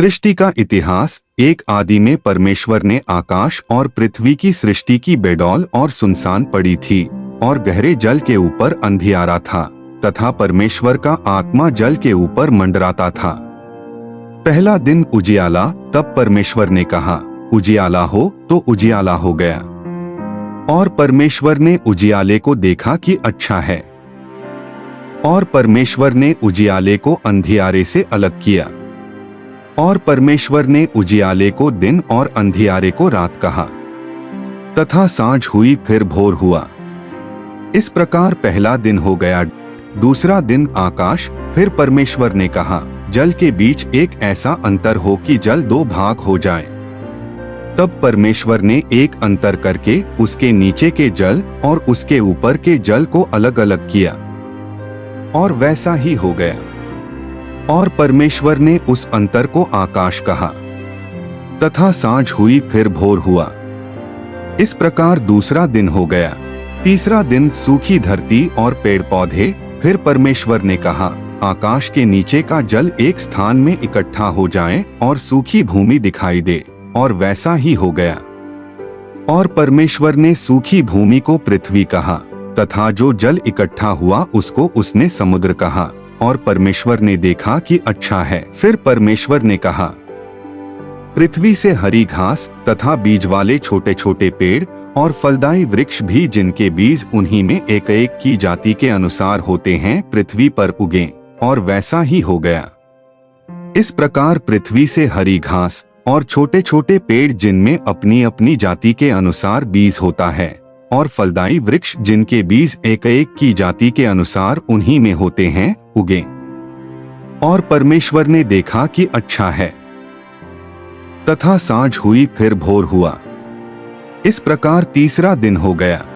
सृष्टि का इतिहास। एक आदि में परमेश्वर ने आकाश और पृथ्वी की सृष्टि की बेडौल और सुनसान पड़ी थी और गहरे जल के ऊपर अंधियारा था तथा परमेश्वर का आत्मा जल के ऊपर मंडराता था। पहला दिन उजियाला। तब परमेश्वर ने कहा, उजियाला हो, तो उजियाला हो गया। और परमेश्वर ने उजियाले को देखा कि अच्छा है। और परमेश्वर ने उजियाले को अंधियारे से अलग किया। और परमेश्वर ने उजियाले को दिन और अंधियारे को रात कहा। तथा सांझ हुई, फिर भोर हुआ। इस प्रकार पहला दिन हो गया। दूसरा दिन आकाश। फिर परमेश्वर ने कहा, जल के बीच एक ऐसा अंतर हो कि जल दो भाग हो जाए। तब परमेश्वर ने एक अंतर करके उसके नीचे के जल और उसके ऊपर के जल को अलग अलग किया। और वैसा ही हो गया। और परमेश्वर ने उस अंतर को आकाश कहा। तथा सांझ हुई, फिर भोर हुआ। इस प्रकार दूसरा दिन हो गया। तीसरा दिन सूखी धरती और पेड़ पौधे। फिर परमेश्वर ने कहा, आकाश के नीचे का जल एक स्थान में इकट्ठा हो जाए और सूखी भूमि दिखाई दे। और वैसा ही हो गया। और परमेश्वर ने सूखी भूमि को पृथ्वी कहा तथा जो जल इकट्ठा हुआ उसको उसने समुद्र कहा। और परमेश्वर ने देखा कि अच्छा है। फिर परमेश्वर ने कहा, पृथ्वी से हरी घास तथा बीज वाले छोटे छोटे पेड़ और फलदायी वृक्ष भी जिनके बीज उन्हीं में एक एक की जाति के अनुसार होते हैं पृथ्वी पर उगें। और वैसा ही हो गया। इस प्रकार पृथ्वी से हरी घास और छोटे छोटे पेड़ जिनमें अपनी अपनी जाति के अनुसार बीज होता है और फलदायी वृक्ष जिनके बीज एक एक की जाति के अनुसार उन्हीं में होते हैं उगे। और परमेश्वर ने देखा कि अच्छा है। तथा सांझ हुई, फिर भोर हुआ। इस प्रकार तीसरा दिन हो गया।